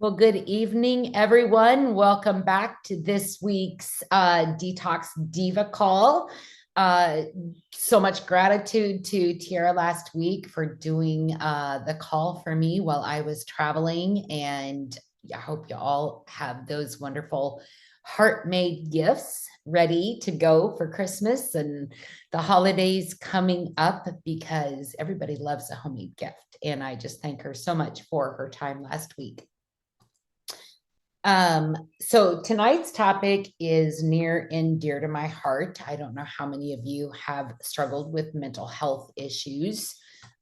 Well, good evening, everyone. Welcome back to this week's Detox Diva call. Uh, so much gratitude to Tiara last week for doing the call for me while I was traveling. And I hope you all have those wonderful heart-made gifts ready to go for Christmas and the holidays coming up because everybody loves a homemade gift. And I just thank her so much for her time last week. So tonight's topic is near and dear to my heart. I don't know how many of you have struggled with mental health issues,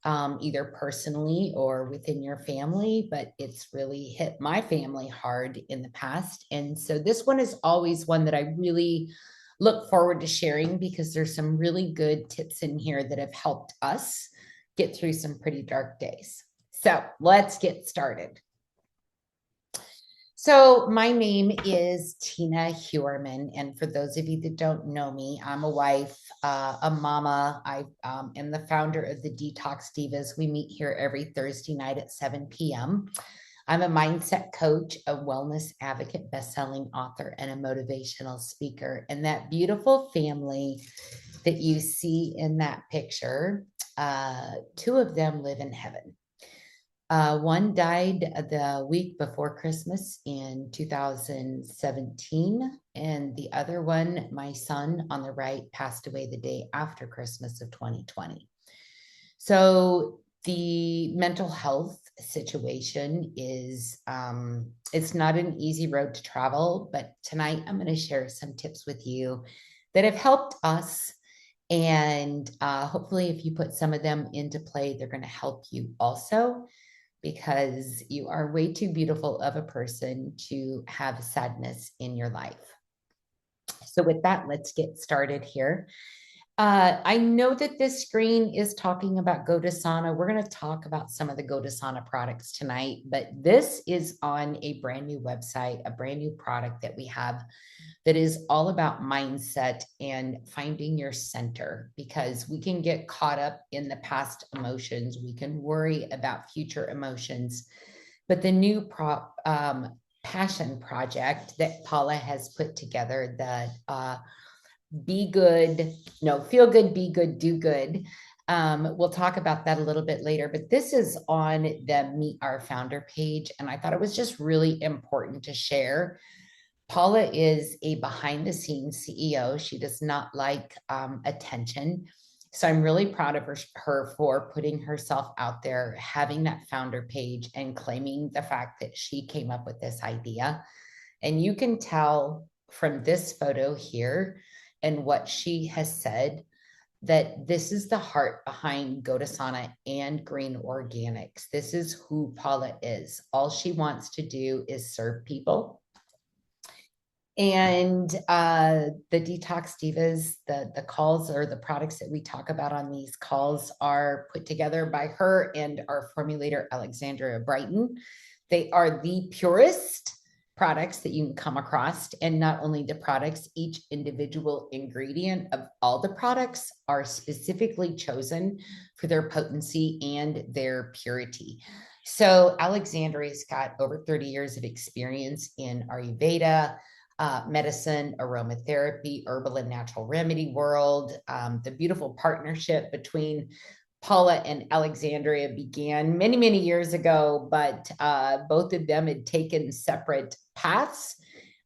either personally or within your family, but it's really hit my family hard in the past. And so this one is always one that I really look forward to sharing because there's some really good tips in here that have helped us get through some pretty dark days. So let's get started. So my name is Tina Hewerman, and for those of you that don't know me, I'm a wife, a mama. I am the founder of the Detox Divas. We meet here every Thursday night at 7 p.m. I'm a mindset coach, a wellness advocate, best-selling author, and a motivational speaker. And that beautiful family that you see in that picture, two of them live in heaven. One died the week before Christmas in 2017, and the other one, my son on the right, passed away the day after Christmas of 2020. So the mental health situation is, it's not an easy road to travel, but tonight I'm going to share some tips with you that have helped us. And hopefully, if you put some of them into play, they're going to help you also because you are way too beautiful of a person to have sadness in your life. So with that, let's get started here. I know that this screen is talking about GoToSana. We're going to talk about some of the GoToSana products tonight, but this is on a brand new website, a brand new product that we have that is all about mindset and finding your center because we can get caught up in the past emotions. We can worry about future emotions. But the new passion project that Paula has put together, the be good, no, feel good, be good, do good. We'll talk about that a little bit later, but this is on the Meet Our Founder page. And I thought it was just really important to share. Paula is a behind the scenes CEO. She does not like attention. So I'm really proud of her for putting herself out there, having that founder page and claiming the fact that she came up with this idea. And you can tell from this photo here and what she has said that this is the heart behind GoToSana and Green Organics. This is who Paula is. All she wants to do is serve people. And the Detox Divas, the calls or the products that we talk about on these calls are put together by her and our formulator, Alexandria Brighton. They are the purest products that you can come across. And not only the products, each individual ingredient of all the products are specifically chosen for their potency and their purity. So Alexandria's got over 30 years of experience in Ayurveda, medicine, aromatherapy, herbal and natural remedy world. The beautiful partnership between Paula and Alexandria began many, many years ago, but both of them had taken separate paths,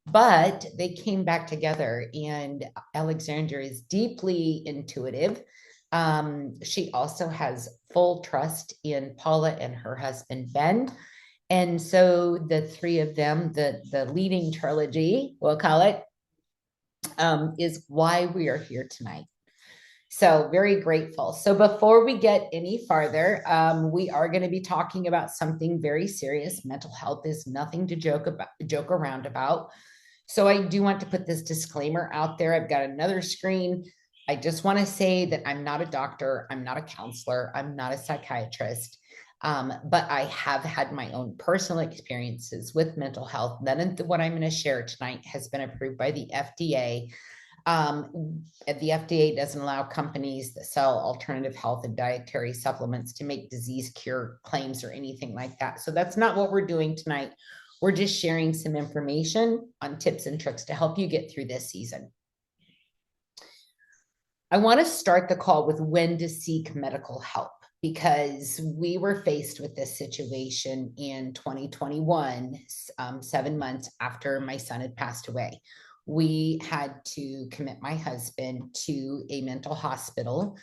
but they came back together. And Alexandria is deeply intuitive. She also has full trust in Paula and her husband, Ben. And so the three of them, the leading trilogy, we'll call it, is why we are here tonight. So very grateful. So before we get any farther, we are going to be talking about something very serious. Mental health is nothing to joke around about. So I do want to put this disclaimer out there. I've got another screen. I just want to say that I'm not a doctor. I'm not a counselor. I'm not a psychiatrist. But I have had my own personal experiences with mental health. None of what I'm going to share tonight has been approved by the FDA. The FDA doesn't allow companies that sell alternative health and dietary supplements to make disease cure claims or anything like that. So that's not what we're doing tonight. We're just sharing some information on tips and tricks to help you get through this season. I want to start the call with when to seek medical help, because we were faced with this situation in 2021, 7 months after my son had passed away. We had to commit my husband to a mental hospital.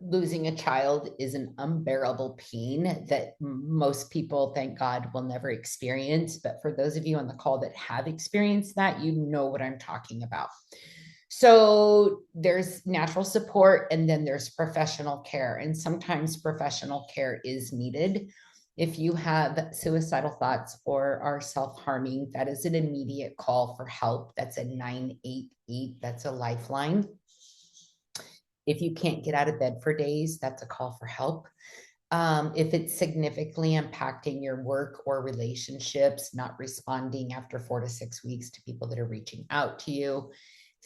Losing a child is an unbearable pain that most people, thank God, will never experience. But for those of you on the call that have experienced that, you know what I'm talking about. So there's natural support, and then there's professional care. And sometimes professional care is needed. If you have suicidal thoughts or are self-harming, that is an immediate call for help. That's a 988. That's a lifeline. If you can't get out of bed for days, that's a call for help. If it's significantly impacting your work or relationships, not responding after 4 to 6 weeks to people that are reaching out to you,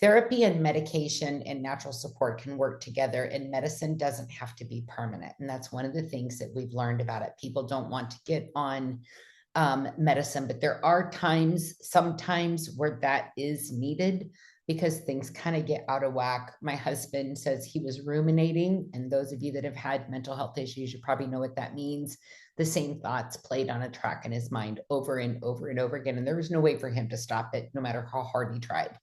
therapy and medication and natural support can work together, and medicine doesn't have to be permanent. And that's one of the things that we've learned about it. People don't want to get on medicine, but there are sometimes where that is needed because things kind of get out of whack. My husband says he was ruminating, and those of you that have had mental health issues, you probably know what that means. The same thoughts played on a track in his mind over and over and over again, and there was no way for him to stop it, no matter how hard he tried.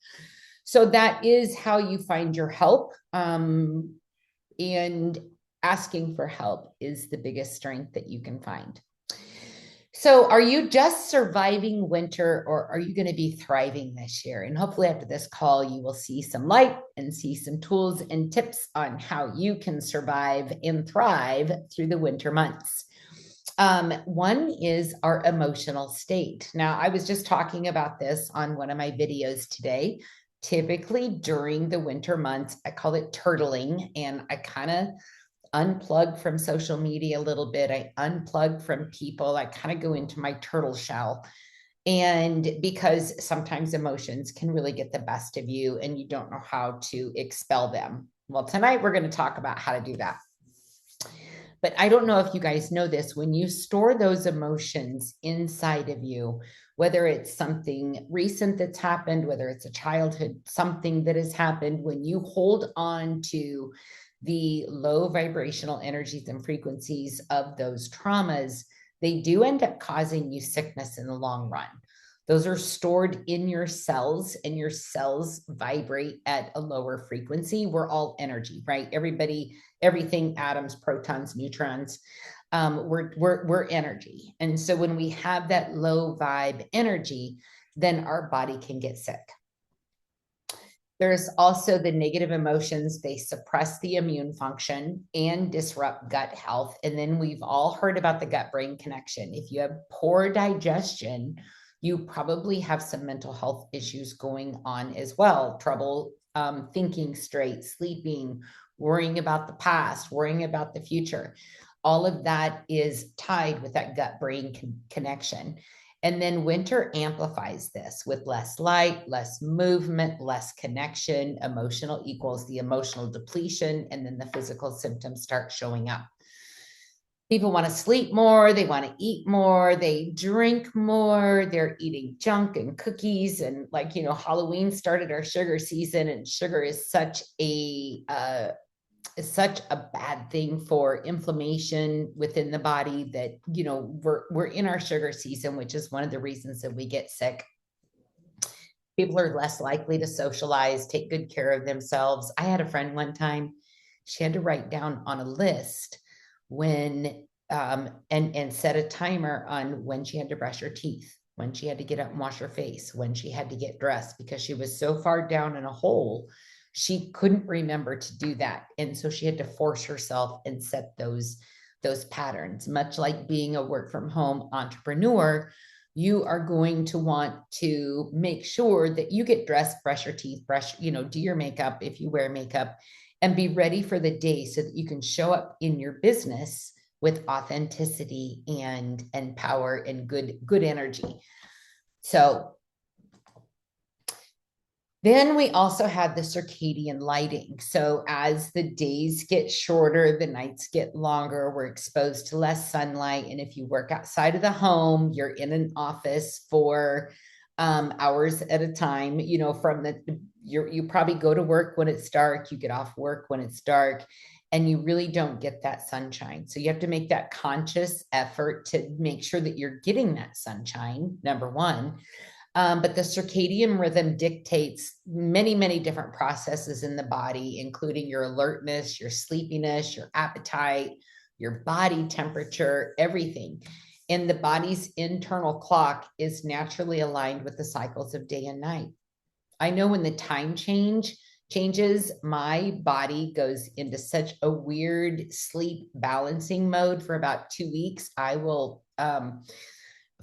So that is how you find your help. And asking for help is the biggest strength that you can find. So are you just surviving winter, or are you going to be thriving this year? And hopefully after this call, you will see some light and see some tools and tips on how you can survive and thrive through the winter months. One is our emotional state. Now, I was just talking about this on one of my videos today. Typically during the winter months, I call it turtling, and I kind of unplug from social media a little bit. I unplug from people. I kind of go into my turtle shell. And because sometimes emotions can really get the best of you and you don't know how to expel them. Well, tonight we're going to talk about how to do that. But I don't know if you guys know this, when you store those emotions inside of you, whether it's something recent that's happened, whether it's a childhood, something that has happened, when you hold on to the low vibrational energies and frequencies of those traumas, they do end up causing you sickness in the long run. Those are stored in your cells, and your cells vibrate at a lower frequency. We're all energy, right? Everything, atoms, protons, neutrons, we're energy. And so when we have that low vibe energy, then our body can get sick. There's also the negative emotions. They suppress the immune function and disrupt gut health. And then we've all heard about the gut-brain connection. If you have poor digestion, you probably have some mental health issues going on as well. Trouble thinking straight, sleeping, worrying about the past, worrying about the future. All of that is tied with that gut-brain connection. And then winter amplifies this with less light, less movement, less connection. Emotional equals the emotional depletion, and then the physical symptoms start showing up. People want to sleep more, they want to eat more, they drink more, they're eating junk and cookies. And Halloween started our sugar season, and sugar is such a bad thing for inflammation within the body that, we're in our sugar season, which is one of the reasons that we get sick. People are less likely to socialize, take good care of themselves. I had a friend one time, she had to write down on a list when, and set a timer on when she had to brush her teeth, when she had to get up and wash her face, when she had to get dressed, because she was so far down in a hole she couldn't remember to do that. And so she had to force herself and set those patterns. Much like being a work from home entrepreneur, you are going to want to make sure that you get dressed, brush your teeth, do your makeup if you wear makeup, and be ready for the day so that you can show up in your business with authenticity and power and good energy. So Then we also had the circadian lighting. So as the days get shorter, the nights get longer, we're exposed to less sunlight. And if you work outside of the home, you're in an office for hours at a time, from you probably go to work when it's dark, you get off work when it's dark, and you really don't get that sunshine. So you have to make that conscious effort to make sure that you're getting that sunshine, number one. But the circadian rhythm dictates many, many different processes in the body, including your alertness, your sleepiness, your appetite, your body temperature, everything. And the body's internal clock is naturally aligned with the cycles of day and night. I know when the time changes, my body goes into such a weird sleep balancing mode for about 2 weeks. I will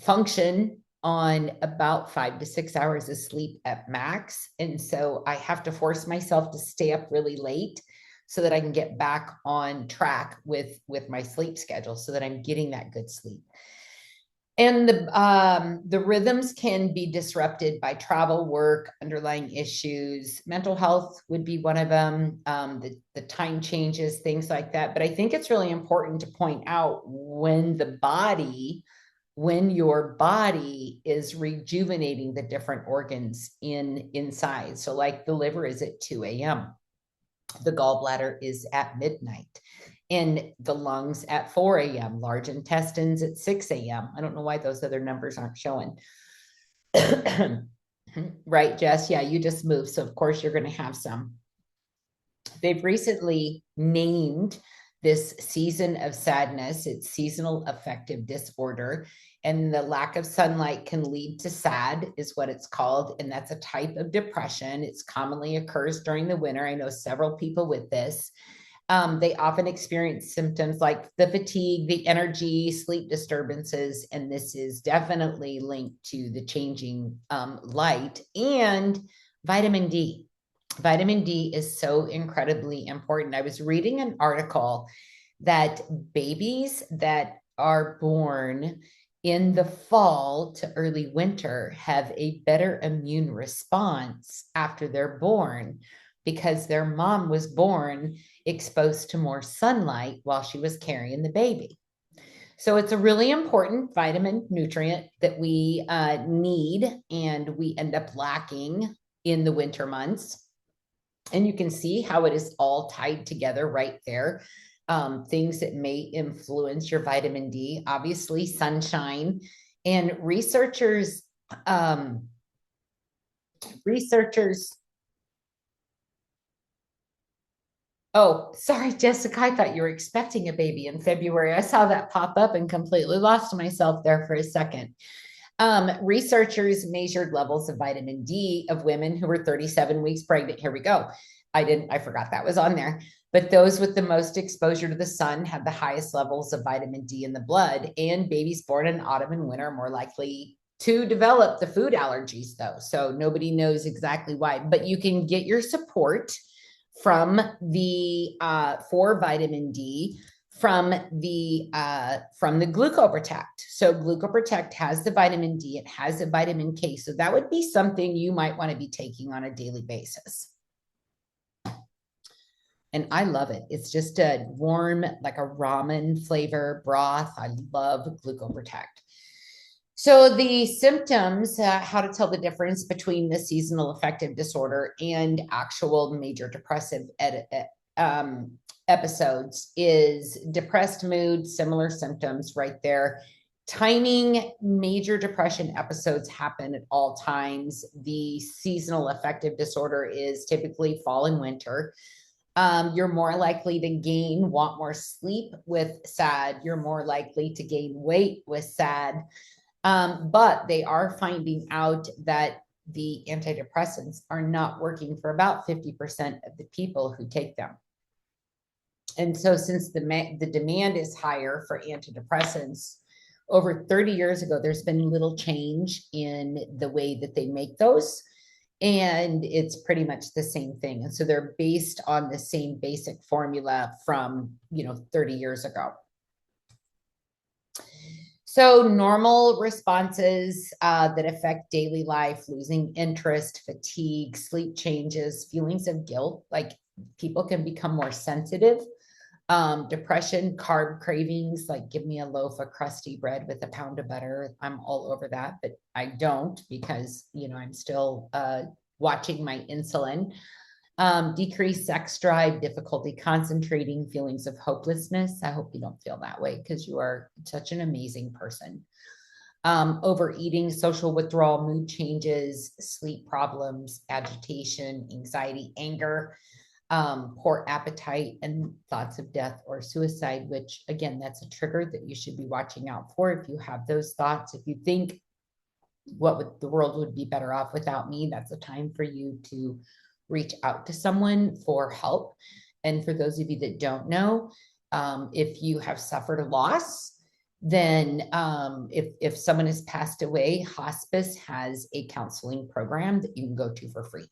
function on about 5 to 6 hours of sleep at max. And so I have to force myself to stay up really late so that I can get back on track with my sleep schedule so that I'm getting that good sleep. And the rhythms can be disrupted by travel, work, underlying issues. Mental health would be one of them. The time changes, things like that. But I think it's really important to point out when your body is rejuvenating the different organs inside. So like the liver is at 2 a.m. The gallbladder is at midnight, and the lungs at 4 a.m., large intestines at 6 a.m. I don't know why those other numbers aren't showing. Right, Jess? Yeah, you just moved. So, of course, you're going to have some. They've recently named this season of sadness, it's seasonal affective disorder. And the lack of sunlight can lead to SAD, is what it's called. And that's a type of depression. It's commonly occurs during the winter. I know several people with this. They often experience symptoms like the fatigue, the energy, sleep disturbances, and this is definitely linked to the changing light and vitamin D. Vitamin D is so incredibly important. I was reading an article that babies that are born in the fall to early winter have a better immune response after they're born because their mom was born exposed to more sunlight while she was carrying the baby. So it's a really important vitamin nutrient that we need, and we end up lacking in the winter months. And you can see how it is all tied together right there. Things that may influence your vitamin D, obviously sunshine. And um, researchers, oh, sorry, Jessica, I thought you were expecting a baby in February. I saw that pop up and completely lost myself there for a second. Researchers measured levels of vitamin D of women who were 37 weeks pregnant. Here we go. I forgot that was on there. But those with the most exposure to the sun had the highest levels of vitamin D in the blood. And babies born in autumn and winter are more likely to develop the food allergies, though. So nobody knows exactly why. But you can get your support from the for vitamin D from the glucoprotect. So glucoprotect has the vitamin D, it has the vitamin K. So that would be something you might want to be taking on a daily basis. And I love it. It's just a warm, like a ramen flavor broth. I love glucoprotect. So the symptoms, how to tell the difference between the seasonal affective disorder and actual major depressive episodes is depressed mood, similar symptoms right there. Timing, major depression episodes happen at all times. The seasonal affective disorder is typically fall and winter. You're more likely to want more sleep with SAD. You're more likely to gain weight with SAD. But they are finding out that the antidepressants are not working for about 50% of the people who take them. And so since the demand is higher for antidepressants, over 30 years ago, there's been little change in the way that they make those. And it's pretty much the same thing. And so they're based on the same basic formula from, 30 years ago. So normal responses that affect daily life, losing interest, fatigue, sleep changes, feelings of guilt, like people can become more sensitive. Depression, carb cravings, like give me a loaf of crusty bread with a pound of butter. I'm all over that, but I don't because, I'm still watching my insulin. Decreased sex drive, difficulty concentrating, feelings of hopelessness. I hope you don't feel that way because you are such an amazing person. Overeating, social withdrawal, mood changes, sleep problems, agitation, anxiety, anger, poor appetite, and thoughts of death or suicide, which again, that's a trigger that you should be watching out for. If you have those thoughts, if you think the world would be better off without me, that's a time for you to reach out to someone for help. And for those of you that don't know, if you have suffered a loss, then if someone has passed away, hospice has a counseling program that you can go to for free.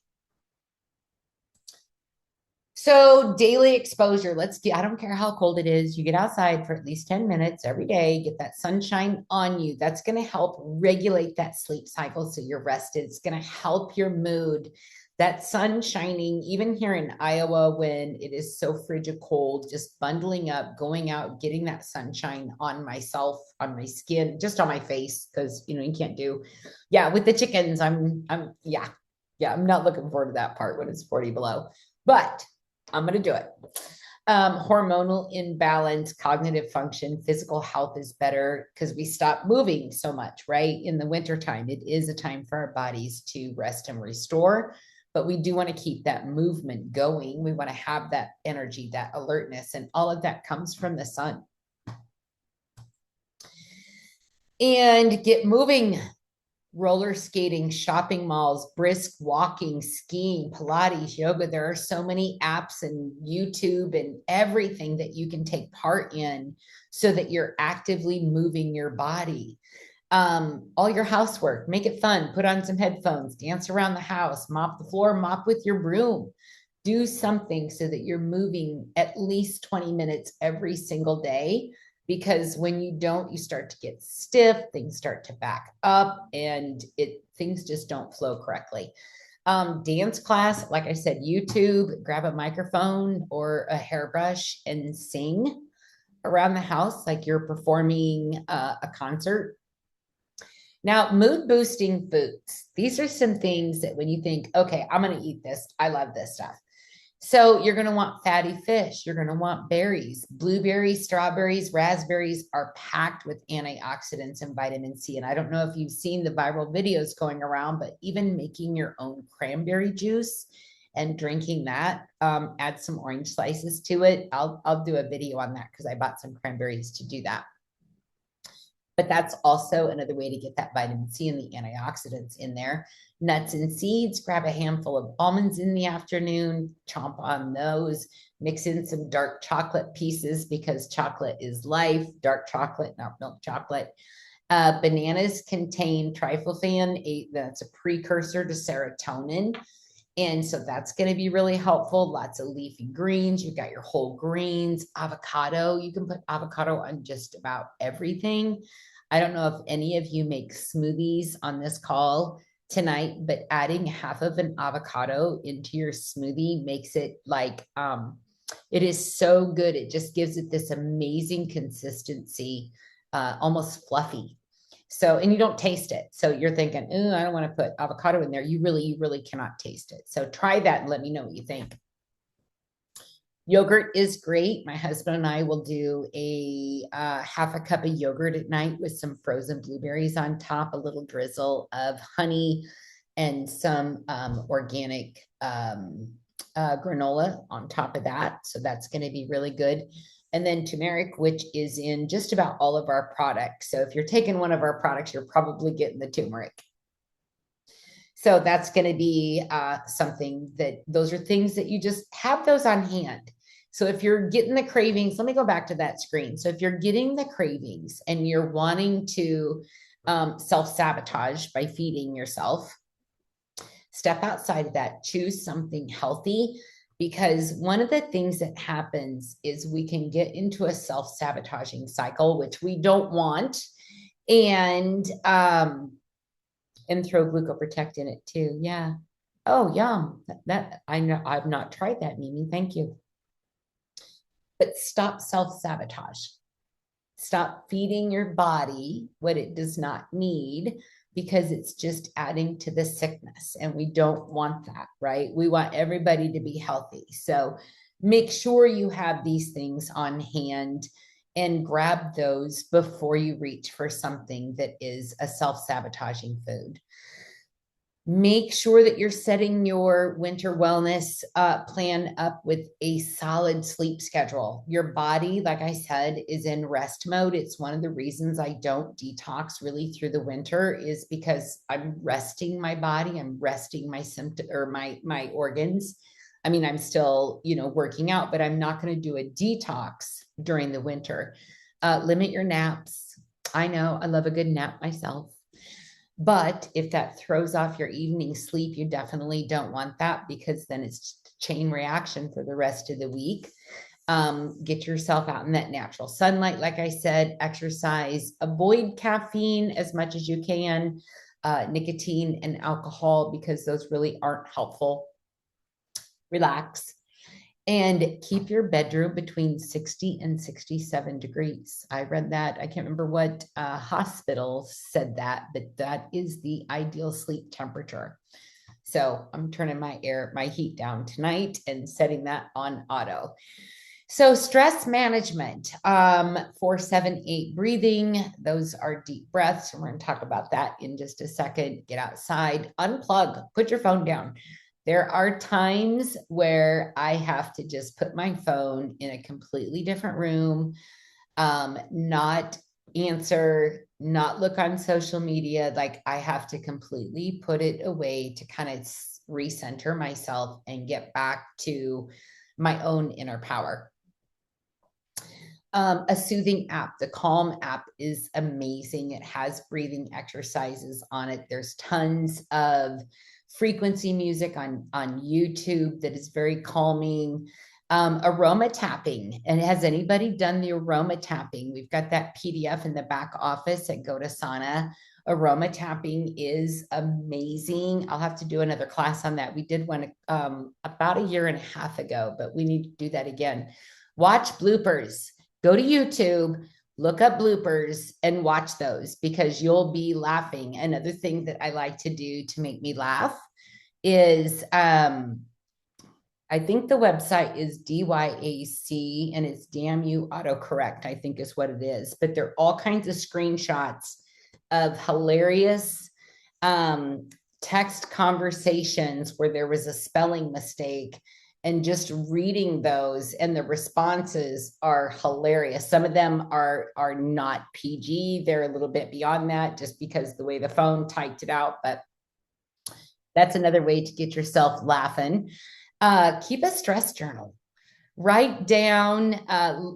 So daily exposure, I don't care how cold it is, you get outside for at least 10 minutes every day, get that sunshine on you. That's going to help regulate that sleep cycle so you're rested. It's going to help your mood. That sun shining, even here in Iowa, when it is so frigid cold, just bundling up, going out, getting that sunshine on myself, on my skin, just on my face, because you can't with the chickens, I'm not looking forward to that part when it's 40 below, but I'm going to do it. Hormonal imbalance, cognitive function, physical health is better because we stop moving so much, right? In the wintertime, it is a time for our bodies to rest and restore, but we do want to keep that movement going. We want to have that energy, that alertness, and all of that comes from the sun. And get moving. Roller skating, shopping malls, brisk walking, skiing, Pilates, yoga. There are so many apps and YouTube and everything that you can take part in so that you're actively moving your body. All your housework, make it fun. Put on some headphones, dance around the house, mop the floor, mop with your broom. Do something so that you're moving at least 20 minutes every single day, because when you don't, you start to get stiff, things start to back up, and things just don't flow correctly. Dance class, like I said, YouTube, grab a microphone or a hairbrush and sing around the house like you're performing a concert. Now, mood boosting foods. These are some things that when you think, okay, I'm going to eat this, I love this stuff. So you're going to want fatty fish. You're going to want berries. Blueberries, strawberries, raspberries are packed with antioxidants and vitamin C. And I don't know if you've seen the viral videos going around, but even making your own cranberry juice and drinking that, add some orange slices to it. I'll do a video on that because I bought some cranberries to do that. But that's also another way to get that vitamin C and the antioxidants in there. Nuts and seeds, grab a handful of almonds in the afternoon, chomp on those, mix in some dark chocolate pieces because chocolate is life, dark chocolate, not milk chocolate. Bananas contain tryptophan, that's a precursor to serotonin. And so that's going to be really helpful. Lots of leafy greens. You've got your whole greens, avocado. You can put avocado on just about everything. I don't know if any of you make smoothies on this call tonight, but adding half of an avocado into your smoothie makes it it is so good. It just gives it this amazing consistency, almost fluffy. So, and you don't taste it. So you're thinking, oh, I don't want to put avocado in there. You really cannot taste it. So try that and let me know what you think. Yogurt is great. My husband and I will do a half a cup of yogurt at night with some frozen blueberries on top, a little drizzle of honey, and some organic granola on top of that. So that's going to be really good. And then turmeric, which is in just about all of our products. So if you're taking one of our products, you're probably getting the turmeric. So that's going to be something those are things that you just have those on hand. So if you're getting the cravings, let me go back to that screen. So if you're getting the cravings and you're wanting to self-sabotage by feeding yourself, step outside of that, choose something healthy. Because one of the things that happens is we can get into a self-sabotaging cycle, which we don't want. And throw glucoprotect in it too. Yeah. Oh, yum. That I know I've not tried that, Mimi. Thank you. But stop self-sabotage. Stop feeding your body what it does not need because it's just adding to the sickness. And we don't want that, right? We want everybody to be healthy. So make sure you have these things on hand and grab those before you reach for something that is a self-sabotaging food. Make sure that you're setting your winter wellness plan up with a solid sleep schedule. Your body, like I said, is in rest mode. It's one of the reasons I don't detox really through the winter is because I'm resting my body. I'm resting my symptom or my organs. I mean, I'm still, working out, but I'm not going to do a detox during the winter. Limit your naps. I know I love a good nap myself. But if that throws off your evening sleep, you definitely don't want that because then it's chain reaction for the rest of the week. Get yourself out in that natural sunlight. Like I said, exercise, avoid caffeine as much as you can, nicotine and alcohol, because those really aren't helpful. Relax and keep your bedroom between 60 and 67 degrees. I read that. I can't remember what hospital said that, but that is the ideal sleep temperature. So I'm turning my heat down tonight and setting that on auto. So stress management, 4-7-8 breathing. Those are deep breaths. And we're going to talk about that in just a second. Get outside, unplug, put your phone down. There are times where I have to just put my phone in a completely different room, not answer, not look on social media. Like I have to completely put it away to kind of recenter myself and get back to my own inner power. A soothing app, the Calm app is amazing. It has breathing exercises on it. There's tons of frequency music on YouTube that is very calming. Aroma tapping. And has anybody done the aroma tapping? We've got that PDF in the back office at Go to Sauna. Aroma tapping is amazing. I'll have to do another class on that. We did one about a year and a half ago, but we need to do that again. Watch bloopers. Go to YouTube, look up bloopers and watch those because you'll be laughing. Another thing that I like to do to make me laugh is I think the website is DYAC and it's Damn You Autocorrect, I think is what it is. But there are all kinds of screenshots of hilarious text conversations where there was a spelling mistake, and just reading those and the responses are hilarious. Some of them are not PG. They're a little bit beyond that just because the way the phone typed it out, but that's another way to get yourself laughing. Keep a stress journal. Write down.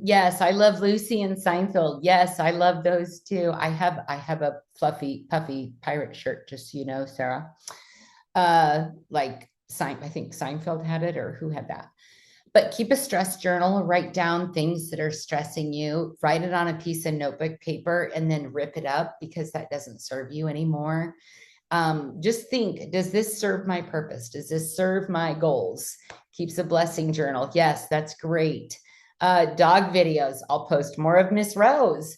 Yes, I love Lucy and Seinfeld. Yes, I love those too. I have a fluffy, puffy pirate shirt, just so you know, Sarah. I think Seinfeld had it, or who had that? But keep a stress journal, write down things that are stressing you, write it on a piece of notebook paper, and then rip it up because that doesn't serve you anymore. Just think, does this serve my purpose? Does this serve my goals? Keeps a blessing journal. Yes, that's great. Dog videos. I'll post more of Miss Rose.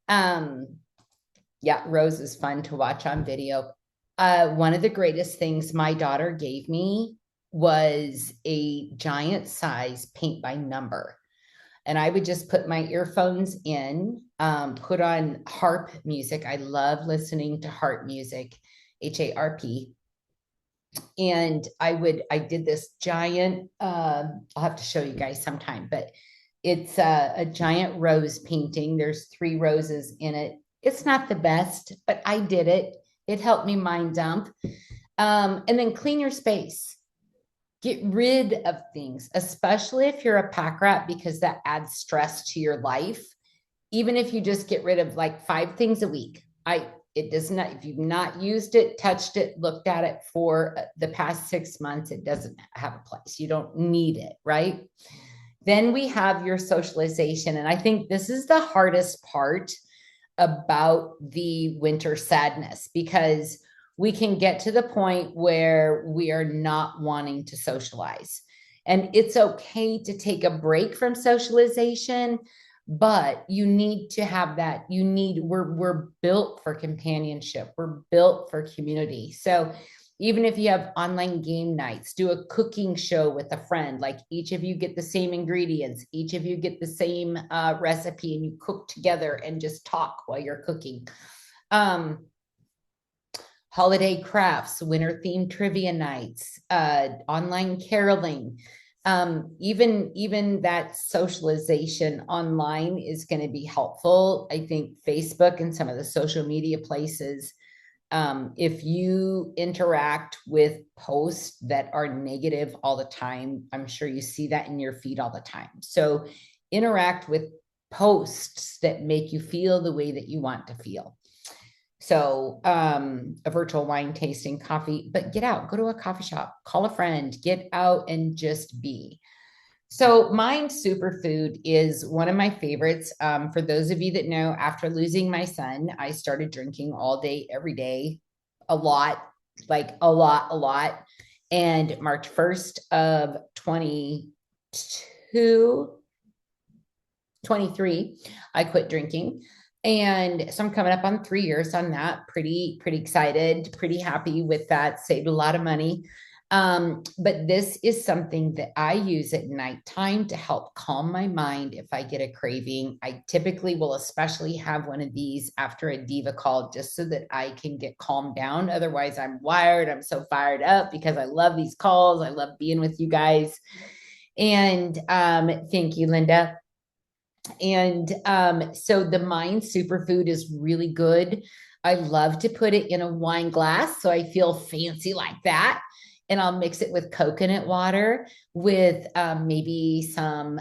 Yeah, Rose is fun to watch on video. One of the greatest things my daughter gave me was a giant size paint by number. And I would just put my earphones in, put on harp music. I love listening to harp music, HARP. And I did this giant, I'll have to show you guys sometime, but it's a giant rose painting. There's 3 roses in it. It's not the best, but I did it. It helped me mind dump. And then clean your space. Get rid of things, especially if you're a pack rat, because that adds stress to your life. Even if you just get rid of like 5 things a week. It does not, if you've not used it, touched it, looked at it for the past 6 months, it doesn't have a place. You don't need it, right? Then we have your socialization. And I think this is the hardest part about the winter sadness, because we can get to the point where we are not wanting to socialize. And it's okay to take a break from socialization, but you need to have that. We're built for companionship. We're built for community. So even if you have online game nights, do a cooking show with a friend, like each of you get the same ingredients, each of you get the same recipe, and you cook together and just talk while you're cooking. Holiday crafts, winter themed trivia nights, online caroling. Even that socialization online is going to be helpful. I think Facebook and some of the social media places, if you interact with posts that are negative all the time, I'm sure you see that in your feed all the time. So interact with posts that make you feel the way that you want to feel. So a virtual wine tasting, coffee, but get out, go to a coffee shop, call a friend, get out and just be. So Mind Superfood is one of my favorites. For those of you that know, after losing my son, I started drinking all day, every day, a lot, like a lot. And March 1st of 23, I quit drinking. And so I'm coming up on 3 years on that. Pretty excited, pretty happy with that. Saved a lot of money. But this is something that I use at nighttime to help calm my mind if I get a craving. I typically will especially have one of these after a diva call, just so that I can get calmed down. Otherwise, I'm wired. I'm so fired up because I love these calls. I love being with you guys. And thank you, Linda. And so the Mind Superfood is really good. I love to put it in a wine glass so I feel fancy like that. And I'll mix it with coconut water with maybe some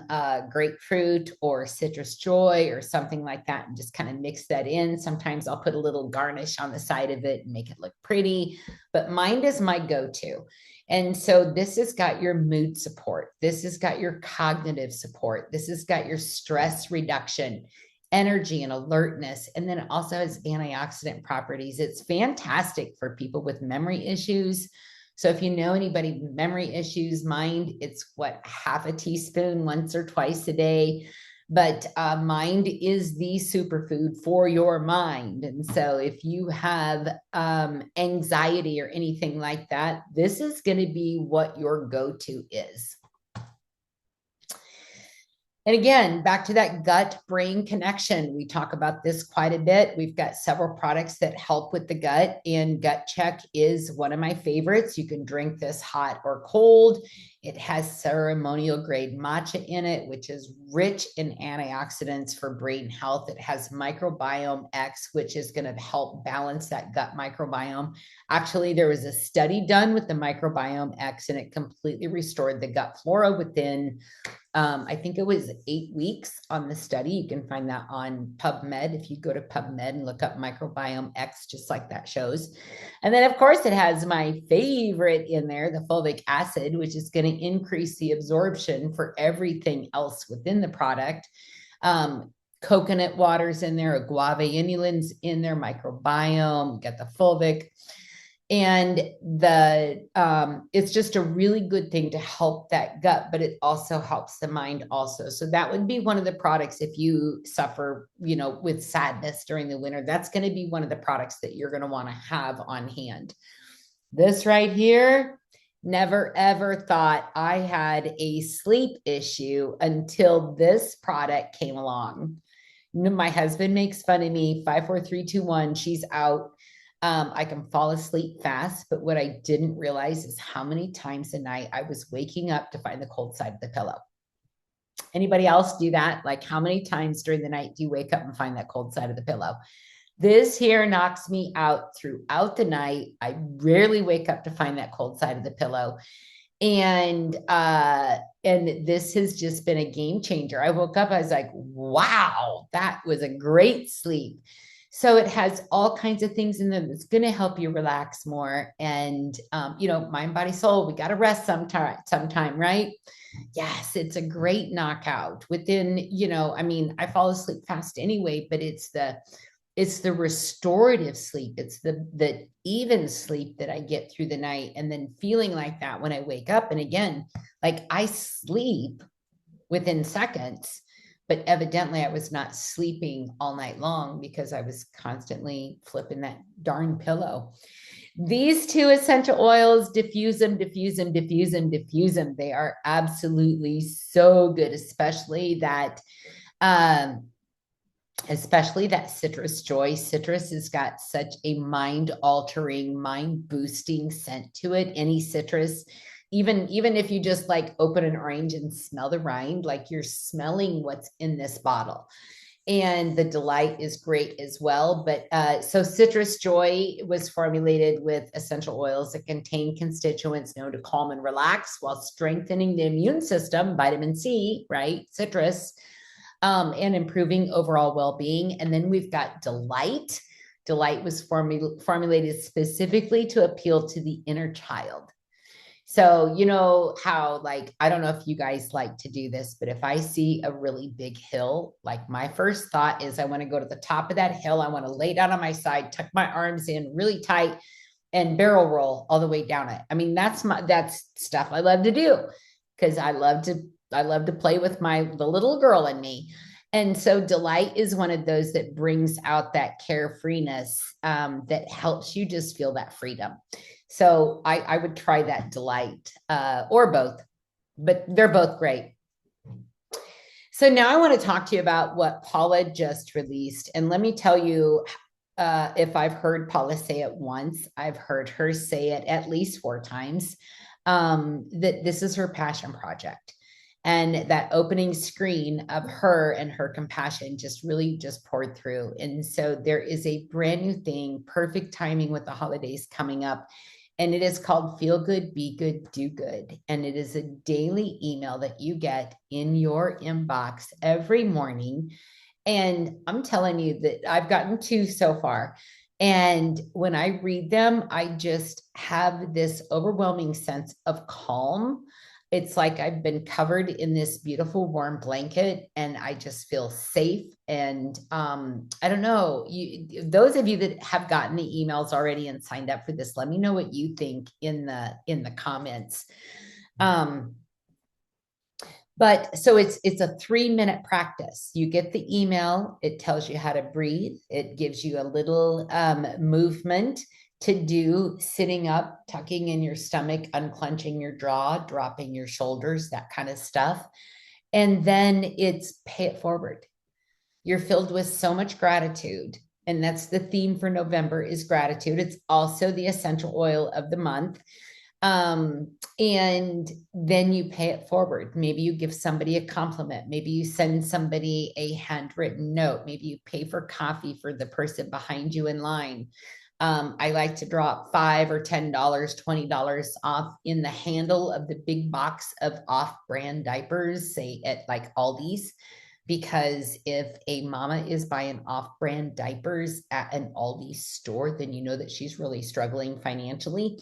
grapefruit or citrus joy or something like that, and just kind of mix that in. Sometimes I'll put a little garnish on the side of it and make it look pretty. But Mind is my go-to. And so this has got your mood support. This has got your cognitive support. This has got your stress reduction, energy and alertness. And then it also has antioxidant properties. It's fantastic for people with memory issues. So if you know anybody with memory issues, Mind, it's what, half a teaspoon once or twice a day. But Mind is the superfood for your mind. And so if you have anxiety or anything like that, this is going to be what your go-to is. And again, back to that gut-brain connection. We talk about this quite a bit. We've got several products that help with the gut, and Gut Check is one of my favorites. You can drink this hot or cold. It has ceremonial grade matcha in it, which is rich in antioxidants for brain health. It has Microbiome X, which is going to help balance that gut microbiome. Actually, there was a study done with the Microbiome X, and it completely restored the gut flora within I think it was 8 weeks on the study. You can find that on PubMed. If you go to PubMed and look up Microbiome X, just like that shows. And then, of course, it has my favorite in there, the fulvic acid, which is going to increase the absorption for everything else within the product. Coconut water's in there, agave inulin's in there, microbiome, get the fulvic. And it's just a really good thing to help that gut, but it also helps the mind also. So that would be one of the products if you suffer, with sadness during the winter. That's going to be one of the products that you're going to want to have on hand. This right here, never ever thought I had a sleep issue until this product came along. My husband makes fun of me, 5, 4, 3, 2, 1, she's out. I can fall asleep fast, but what I didn't realize is how many times a night I was waking up to find the cold side of the pillow. Anybody else do that? Like, how many times during the night do you wake up and find that cold side of the pillow? This here knocks me out throughout the night. I rarely wake up to find that cold side of the pillow. And this has just been a game changer. I woke up, I was like, wow, that was a great sleep. So it has all kinds of things in there that's going to help you relax more. And, mind, body, soul, we got to rest sometime, right? Yes, it's a great knockout within, I fall asleep fast anyway, but it's It's the restorative sleep. It's the even sleep that I get through the night, and then feeling like that when I wake up. And again, like I sleep within seconds, but evidently I was not sleeping all night long because I was constantly flipping that darn pillow. These two essential oils, diffuse them, diffuse them, diffuse them, diffuse them. They are absolutely so good, um, especially that citrus joy. Citrus has got such a mind altering, mind boosting scent to it. Any citrus, even if you just like open an orange and smell the rind, like you're smelling what's in this bottle. And the delight is great as well. But so Citrus Joy was formulated with essential oils that contain constituents known to calm and relax while strengthening the immune system, vitamin C, right? Citrus, and improving overall well-being. And then we've got Delight. Delight was formulated specifically to appeal to the inner child. So, you know how, like, I don't know if you guys like to do this, but if I see a really big hill, like my first thought is I want to go to the top of that hill. I want to lay down on my side, tuck my arms in really tight, and barrel roll all the way down it. I mean, that's stuff I love to do because I love to play with the little girl in me. And so Delight is one of those that brings out that carefreeness, that helps you just feel that freedom. So I would try that Delight, or both, but they're both great. So now I want to talk to you about what Paula just released. And let me tell you, if I've heard Paula say it once, I've heard her say it at least 4 times, that this is her passion project. And that opening screen of her and her compassion just really just poured through. And so there is a brand new thing, perfect timing with the holidays coming up. And it is called Feel Good, Be Good, Do Good. And it is a daily email that you get in your inbox every morning. And I'm telling you that I've gotten 2 so far. And when I read them, I just have this overwhelming sense of calm. It's like I've been covered in this beautiful warm blanket and I just feel safe. And I don't know, those of you that have gotten the emails already and signed up for this, let me know what you think in the comments. But so it's a 3-minute practice. You get the email, it tells you how to breathe, it gives you a little movement to do, sitting up, tucking in your stomach, unclenching your jaw, dropping your shoulders, that kind of stuff. And then it's pay it forward. You're filled with so much gratitude. And that's the theme for November, is gratitude. It's also the essential oil of the month. And then you pay it forward. Maybe you give somebody a compliment. Maybe you send somebody a handwritten note. Maybe you pay for coffee for the person behind you in line. I like to drop $5 or $10, $20 off in the handle of the big box of off-brand diapers, say at like Aldi's, because if a mama is buying off-brand diapers at an Aldi store, then you know that she's really struggling financially.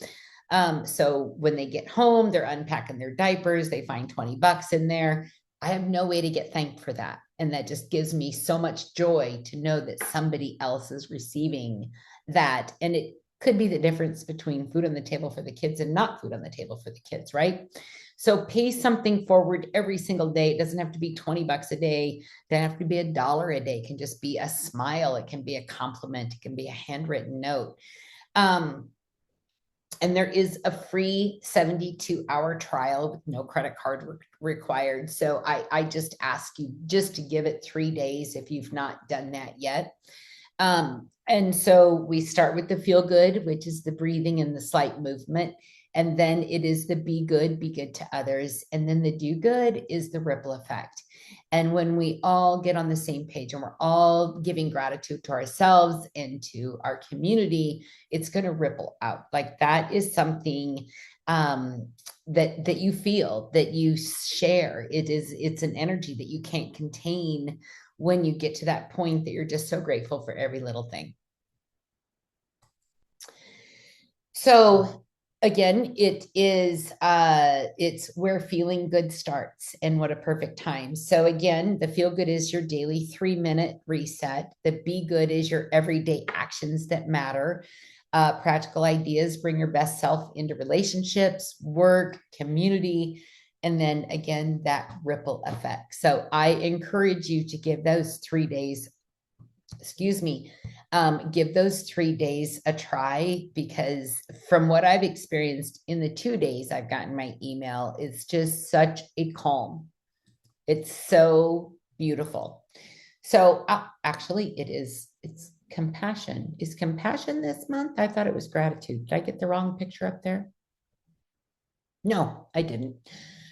So when they get home, they're unpacking their diapers, they find 20 bucks in there. I have no way to get thanked for that. And that just gives me so much joy to know that somebody else is receiving that. And it could be the difference between food on the table for the kids and not food on the table for the kids, right? So pay something forward every single day. It doesn't have to be 20 bucks a day. It doesn't have to be $1 a day. It can just be a smile. It can be a compliment. It can be a handwritten note. And there is a free 72-hour trial with no credit card required. So I just ask you just to give it 3 days if you've not done that yet. And so we start with the feel good, which is the breathing and the slight movement. And then it is the be good to others. And then the do good is the ripple effect. And when we all get on the same page and we're all giving gratitude to ourselves and to our community, it's going to ripple out. Like that is something that you feel, that you share. It's an energy that you can't contain when you get to that point that you're just so grateful for every little thing. So again, it's where feeling good starts, and what a perfect time. So again, the feel good is your daily 3-minute reset. The be good is your everyday actions that matter. Practical ideas bring your best self into relationships, work, community, and then again, that ripple effect. So I encourage you to give those 3 days, excuse me, give those 3 days a try, because from what I've experienced in the 2 days I've gotten my email, it's just such a calm. It's so beautiful. So actually, it's compassion. Is compassion this month? I thought it was gratitude. Did I get the wrong picture up there? No, I didn't.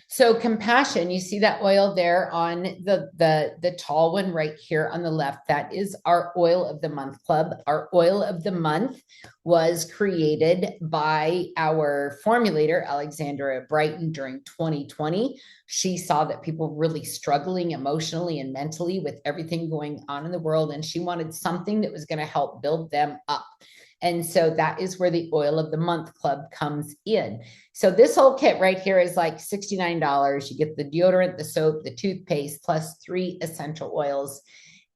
So compassion, you see that oil there on the tall one right here on the left. That is our oil of the month club. Our oil of the month was created by our formulator, Alexandra Brighton, during 2020. She saw that people were really struggling emotionally and mentally with everything going on in the world, and she wanted something that was going to help build them up. And so that is where the oil of the month club comes in. So this whole kit right here is like $69. You get the deodorant, the soap, the toothpaste, plus 3 essential oils.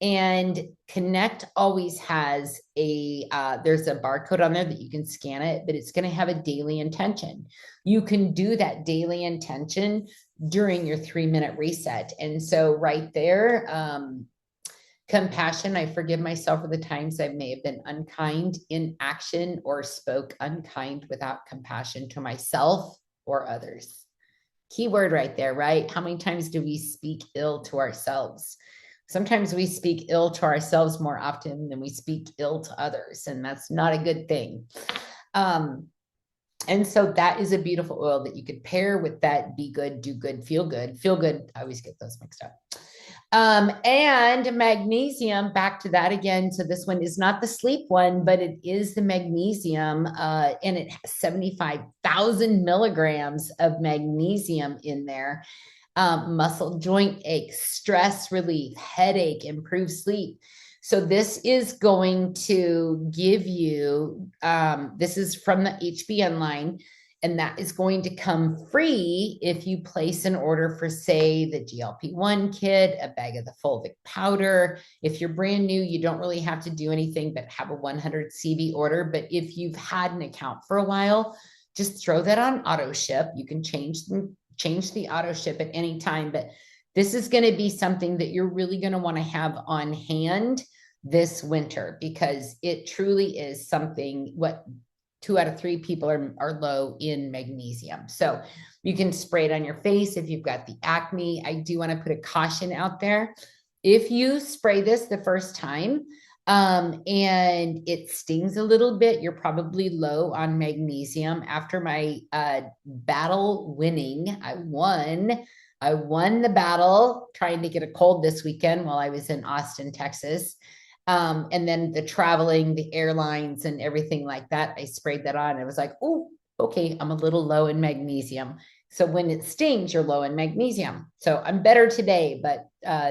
And Connect always has there's a barcode on there that you can scan it, but it's going to have a daily intention. You can do that daily intention during your 3-minute reset. And so right there, compassion, I forgive myself for the times I may have been unkind in action or spoke unkind without compassion to myself or others. Key word right there, right? How many times do we speak ill to ourselves? Sometimes we speak ill to ourselves more often than we speak ill to others, and that's not a good thing. And so that is a beautiful oil that you could pair with that be good, do good, feel good. Feel good, I always get those mixed up. And magnesium, back to that again. So this one is not the sleep one, but it is the magnesium, and it has 75,000 milligrams of magnesium in there. Muscle joint ache, stress relief, headache, improved sleep. So this is going to give you, this is from the HBN line, and that is going to come free if you place an order for, say, the GLP-1 kit, a bag of the fulvic powder. If you're brand new, you don't really have to do anything but have a 100 CB order. But if you've had an account for a while, just throw that on auto ship. You can change the auto ship at any time. But this is going to be something that you're really going to want to have on hand this winter, because it truly is something, what 2 out of 3 people are low in magnesium. So you can spray it on your face if you've got the acne. I do want to put a caution out there. If you spray this the first time, and it stings a little bit, you're probably low on magnesium. After my battle winning, I won the battle trying to get a cold this weekend while I was in Austin, Texas. And then the traveling, the airlines and everything like that, I sprayed that on. I was like, oh, okay, I'm a little low in magnesium. So when it stings, you're low in magnesium. So I'm better today, but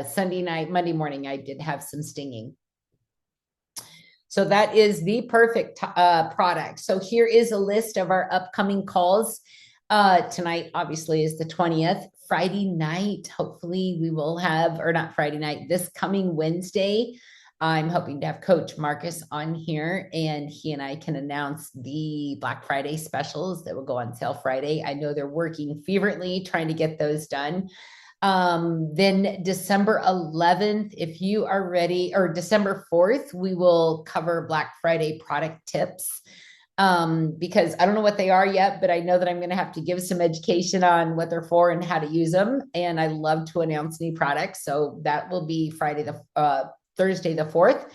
Sunday night, Monday morning, I did have some stinging. So that is the perfect product. So here is a list of our upcoming calls. Tonight, obviously, is the 20th. Friday night, hopefully we will have, or not Friday night, this coming Wednesday, I'm hoping to have Coach Marcus on here, and he and I can announce the Black Friday specials that will go on sale Friday. I know they're working feverishly trying to get those done. Then December 11th, if you are ready, or December 4th, we will cover Black Friday product tips. Because I don't know what they are yet, but I know that I'm going to have to give some education on what they're for and how to use them. And I love to announce new products. So that will be Thursday the 4th.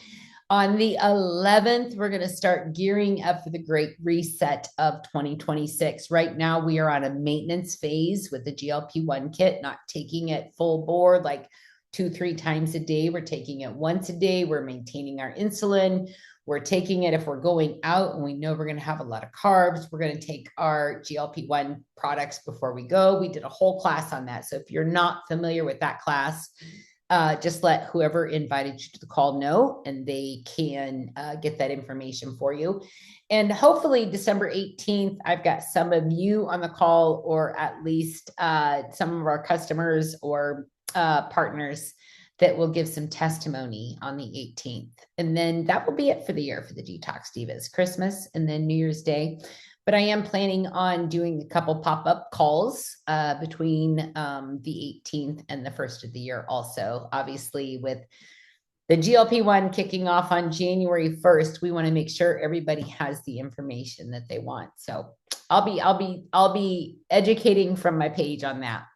On the 11th, we're going to start gearing up for the great reset of 2026. Right now, we are on a maintenance phase with the GLP-1 kit, not taking it full board like 2-3 times a day. We're taking it once a day. We're maintaining our insulin. We're taking it if we're going out and we know we're going to have a lot of carbs. We're going to take our GLP-1 products before we go. We did a whole class on that. So if you're not familiar with that class, just let whoever invited you to the call know, and they can get that information for you. And hopefully December 18th, I've got some of you on the call, or at least some of our customers or partners that will give some testimony on the 18th. And then that will be it for the year for the Detox Divas, Christmas and then New Year's Day. But I am planning on doing a couple pop-up calls between the 18th and the first of the year also. Obviously, with the GLP-1 kicking off on January 1st, we want to make sure everybody has the information that they want. So I'll be educating from my page on that.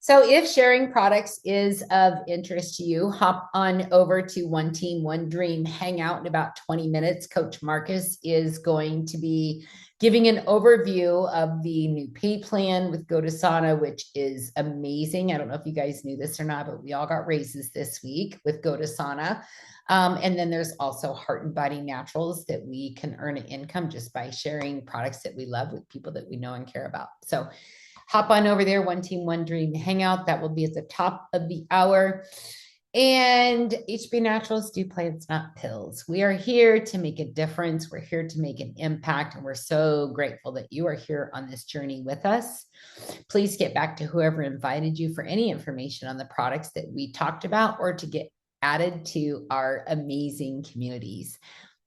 So if sharing products is of interest to you, hop on over to One Team, One Dream, hang out in about 20 minutes. Coach Marcus is going to be giving an overview of the new pay plan with Go to Sauna, which is amazing. I don't know if you guys knew this or not, but we all got raises this week with Go to Sauna. And then there's also Heart and Body Naturals that we can earn an income just by sharing products that we love with people that we know and care about. So hop on over there, One Team, One Dream Hangout. That will be at the top of the hour. And HB Naturals do plants, not pills. We are here to make a difference. We're here to make an impact. And we're so grateful that you are here on this journey with us. Please get back to whoever invited you for any information on the products that we talked about or to get added to our amazing communities.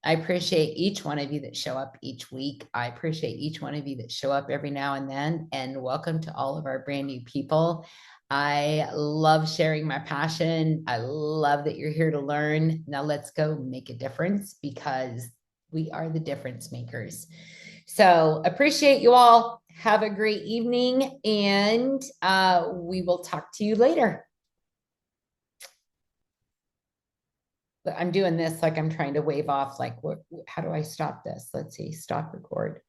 I appreciate each one of you that show up each week. I appreciate each one of you that show up every now and then. And welcome to all of our brand new people. I love sharing my passion. I love that you're here to learn. Now let's go make a difference, because we are the difference makers. So appreciate you all. Have a great evening, and we will talk to you later. But I'm doing this like I'm trying to wave off, like, how do I stop this? Let's see, stop record.